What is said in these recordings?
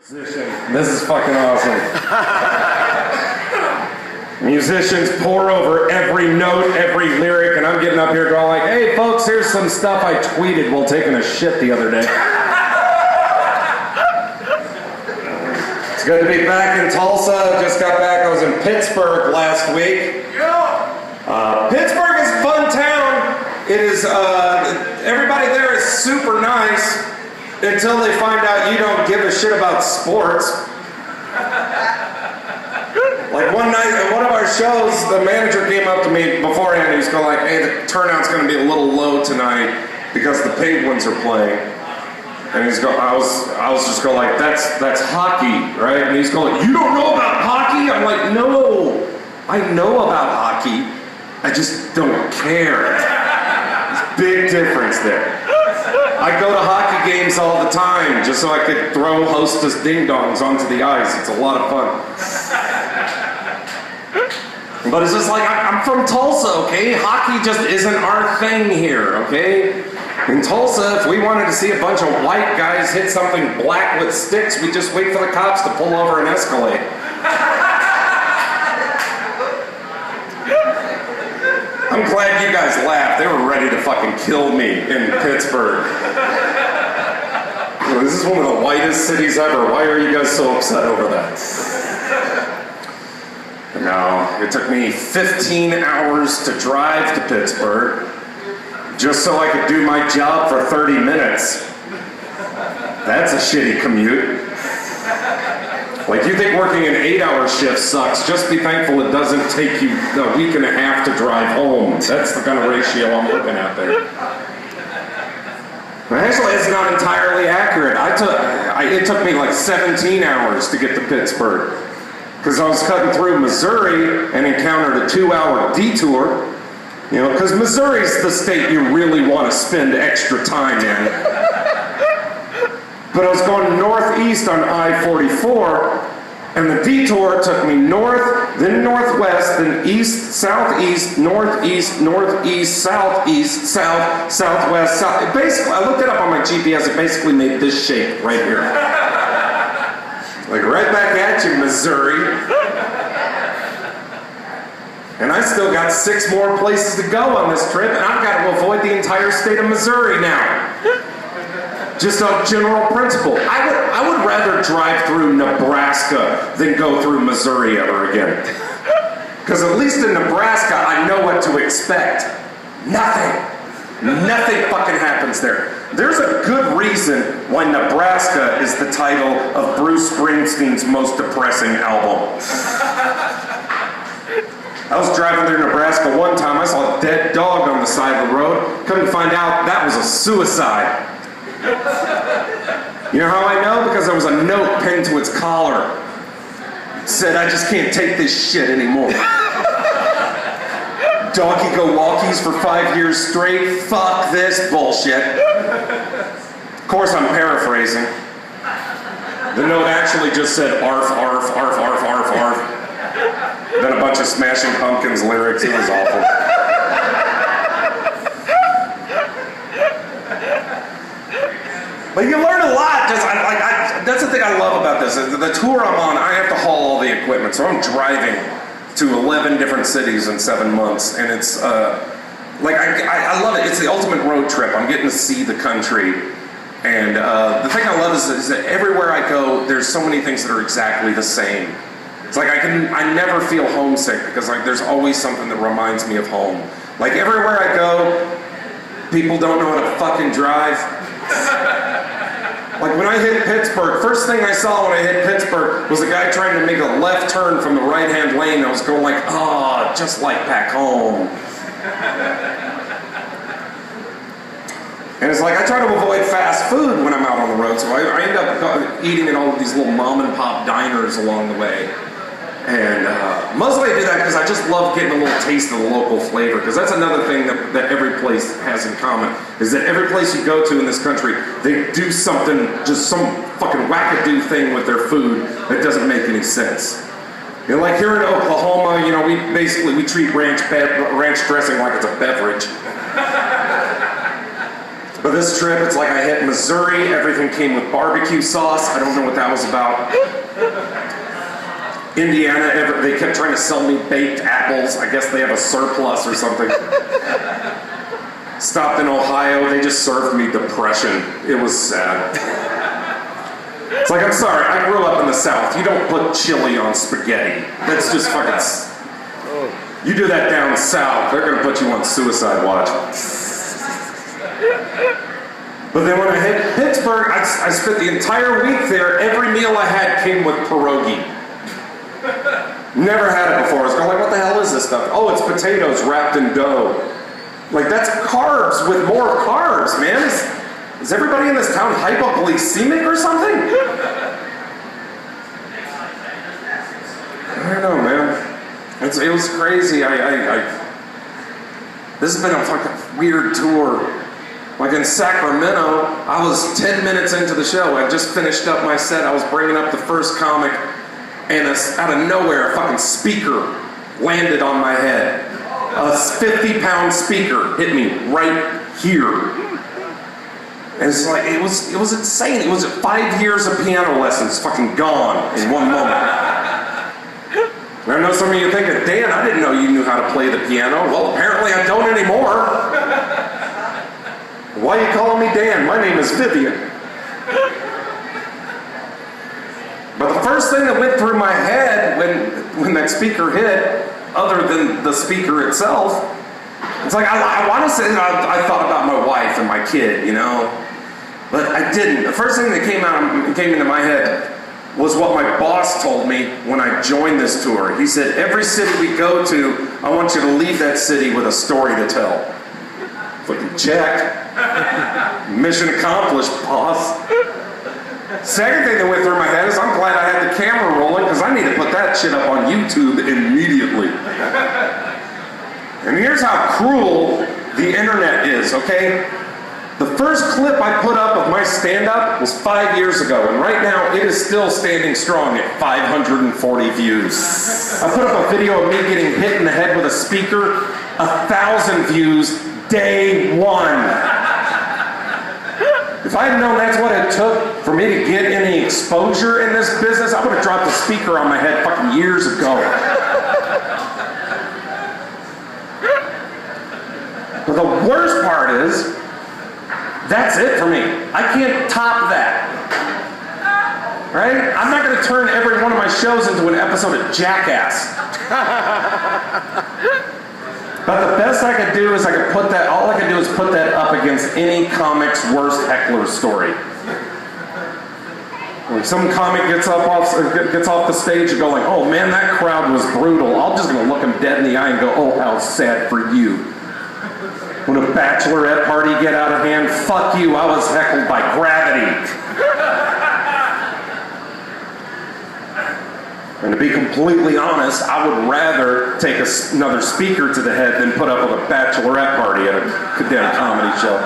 This is fucking awesome. Musicians pour over every note, every lyric, and I'm getting up here going like, hey folks, here's some stuff I tweeted while taking a shit the other day. It's good to be back in Tulsa. Just got back. I was in Pittsburgh last week. Pittsburgh is a fun town. It is, everybody there is super nice until they find out you don't give a shit about sports. Like one night at one of our shows, the manager came up to me beforehand. He was going like, hey, the turnout's going to be a little low tonight because the Penguins are playing. And he's going, I was just going like, that's hockey, right? And he's going, you don't know about hockey? I'm like, no, I know about hockey. I just don't care. There's a big difference there. I go to hockey games all the time just so I could throw Hostess ding-dongs onto the ice. It's a lot of fun. But it's just like, I'm from Tulsa, okay? Hockey just isn't our thing here, okay? In Tulsa, if we wanted to see a bunch of white guys hit something black with sticks, we just wait for the cops to pull over and escalate. I'm glad you guys laughed. They were ready to fucking kill me in Pittsburgh. You know, this is one of the whitest cities ever. Why are you guys so upset over that? No, it took me 15 hours to drive to Pittsburgh just so I could do my job for 30 minutes. That's a shitty commute. Like, you think working an 8-hour shift sucks, just be thankful it doesn't take you a week and a half to drive home. That's the kind of ratio I'm looking at there. Actually, it's not entirely accurate. It took me like 17 hours to get to Pittsburgh. Because I was cutting through Missouri and encountered a 2-hour detour. You know, because Missouri's the state you really want to spend extra time in. But I was going northeast on I-44, and the detour took me north, then northwest, then east, southeast, northeast, northeast, southeast, south, southwest, south. It basically, I looked it up on my GPS, it basically made this shape right here. Like right back at you, Missouri. And I still got 6 more places to go on this trip, and I've got to avoid the entire state of Missouri now. Just on general principle. I would rather drive through Nebraska than go through Missouri ever again. Because at least in Nebraska, I know what to expect. Nothing. Nothing fucking happens there. There's a good reason why Nebraska is the title of Bruce Springsteen's most depressing album. I was driving through Nebraska one time, I saw a dead dog on the side of the road. Come to find out, that was a suicide. You know how I know? Because there was a note pinned to its collar. It said, I just can't take this shit anymore. Donkey go walkies for 5 years straight. Fuck this bullshit. Of course, I'm paraphrasing. The note actually just said arf, arf, arf, arf, arf, arf. Then a bunch of Smashing Pumpkins lyrics. It was awful. But you learn a lot. That's the thing I love about this. The tour I'm on, I have to haul all the equipment. So I'm driving to 11 different cities in 7 months. And it's, I love it. It's the ultimate road trip. I'm getting to see the country. And the thing I love is that everywhere I go, there's so many things that are exactly the same. It's like I never feel homesick because like there's always something that reminds me of home. Like everywhere I go, people don't know how to fucking drive. Like when I hit Pittsburgh, first thing I saw when I hit Pittsburgh was a guy trying to make a left turn from the right-hand lane. I was going like, oh, just like back home. And it's like I try to avoid fast food when I'm out on the road, so I end up eating at all of these little mom-and-pop diners along the way. And mostly I do that because I just love getting a little taste of the local flavor, because that's another thing that every place has in common, is that every place you go to in this country, they do something, just some fucking wackadoo thing with their food that doesn't make any sense. You know, like here in Oklahoma, you know, we treat ranch dressing like it's a beverage. But this trip, it's like I hit Missouri, everything came with barbecue sauce. I don't know what that was about. Indiana, they kept trying to sell me baked apples. I guess they have a surplus or something. Stopped in Ohio, they just served me depression. It was sad. It's like, I'm sorry, I grew up in the South. You don't put chili on spaghetti. That's just fucking... You do that down south, they're gonna put you on suicide watch. But then when I hit Pittsburgh, I spent the entire week there. Every meal I had came with pierogi. Never had it before. I was going like, what the hell is this stuff? Oh, it's potatoes wrapped in dough. Like, that's carbs with more carbs, man. Is everybody in this town hypoglycemic or something? I don't know, man. It was crazy. This has been a fucking weird tour. Like in Sacramento, I was 10 minutes into the show. I just finished up my set. I was bringing up the first comic, and out of nowhere, a fucking speaker landed on my head. A 50-pound speaker hit me right here. And it's like, it was insane. It was 5 years of piano lessons fucking gone in one moment. And I know some of you thinking, Dan, I didn't know you knew how to play the piano. Well, apparently I don't anymore. Why are you calling me Dan? My name is Vivian. But the first thing that went through my head when that speaker hit, other than the speaker itself, it's like, I want to say I thought about my wife and my kid, you know? But I didn't. The first thing that came into my head was what my boss told me when I joined this tour. He said, every city we go to, I want you to leave that city with a story to tell. Fucking check. Mission accomplished, boss. Second thing that went through my head is I'm glad I had the camera rolling because I need to put that shit up on YouTube immediately. And here's how cruel the internet is, okay? The first clip I put up of my stand-up was 5 years ago, and right now it is still standing strong at 540 views. I put up a video of me getting hit in the head with a speaker, 1,000 views, day one. If I had known that's what it took for me to get any exposure in this business, I would have dropped a speaker on my head fucking years ago. But the worst part is, that's it for me. I can't top that. Right? I'm not going to turn every one of my shows into an episode of Jackass. But the best I could do is all I could do is put that up against any comic's worst heckler story. When some comic gets off the stage and go like, oh man, that crowd was brutal, I'm just going to look him dead in the eye and go, oh, how sad for you. When a bachelorette party get out of hand, fuck you, I was heckled by gravity. And to be completely honest, I would rather take another speaker to the head than put up with a bachelorette party at a condemned comedy show.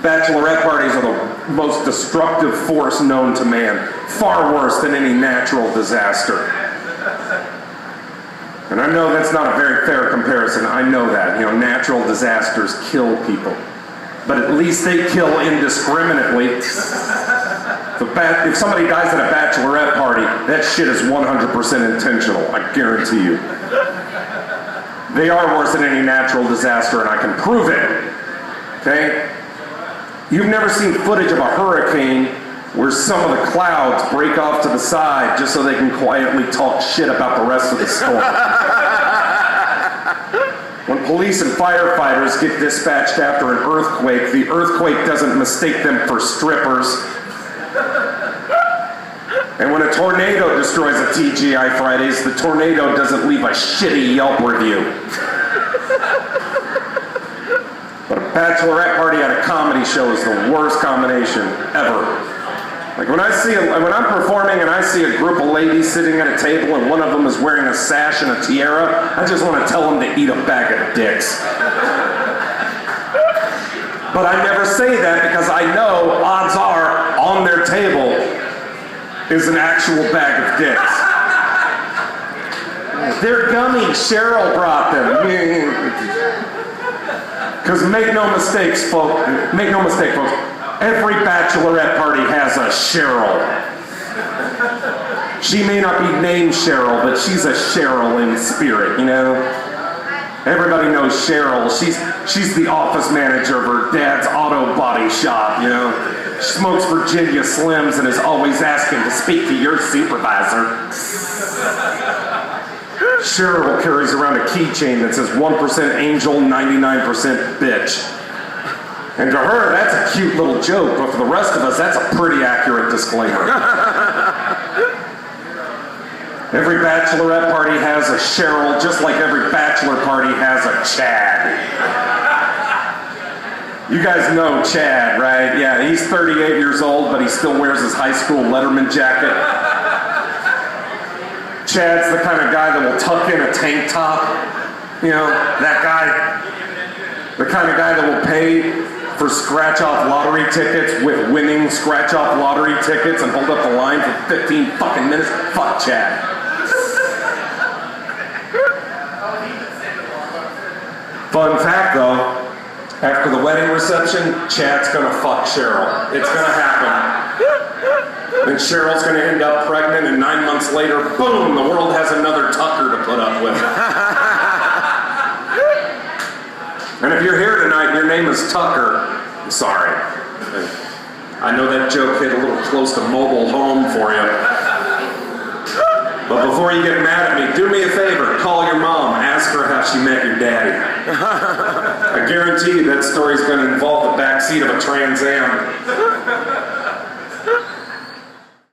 Bachelorette parties are the most destructive force known to man, far worse than any natural disaster. And I know that's not a very fair comparison, I know that. You know, natural disasters kill people. But at least they kill indiscriminately. If somebody dies at a bachelorette party, that shit is 100% intentional, I guarantee you. They are worse than any natural disaster, and I can prove it. Okay? You've never seen footage of a hurricane where some of the clouds break off to the side just so they can quietly talk shit about the rest of the storm. When police and firefighters get dispatched after an earthquake, the earthquake doesn't mistake them for strippers. And when a tornado destroys a TGI Fridays, the tornado doesn't leave a shitty Yelp review. But a bachelorette party at a comedy show is the worst combination ever. Like when I'm performing and I see a group of ladies sitting at a table and one of them is wearing a sash and a tiara, I just want to tell them to eat a bag of dicks. But I never say that because I know odds are on their table is an actual bag of dicks. They're gummies. Cheryl brought them. Because make no mistake, folks. Every bachelorette party has a Cheryl. She may not be named Cheryl, but she's a Cheryl in spirit, you know? Everybody knows Cheryl. She's the office manager of her dad's auto body shop, you know? She smokes Virginia Slims and is always asking to speak to your supervisor. Cheryl carries around a keychain that says 1% angel, 99% bitch. And to her, that's a cute little joke, but for the rest of us, that's a pretty accurate disclaimer. Every bachelorette party has a Cheryl, just like every bachelor party has a Chad. You guys know Chad, right? Yeah, he's 38 years old, but he still wears his high school Letterman jacket. Chad's the kind of guy that will tuck in a tank top. You know, that guy. The kind of guy that will pay for scratch-off lottery tickets with winning scratch-off lottery tickets and hold up the line for 15 fucking minutes. Fuck Chad. Fun fact, though. After the wedding reception, Chad's gonna fuck Cheryl. It's gonna happen. And Cheryl's gonna end up pregnant, and 9 months later, boom, the world has another Tucker to put up with. And if you're here tonight and your name is Tucker, I'm sorry. I know that joke hit a little close to mobile home for you. But before you get mad at me, do me a favor, call your mom, ask her how she met your daddy. I guarantee you that story's gonna involve the backseat of a Trans Am.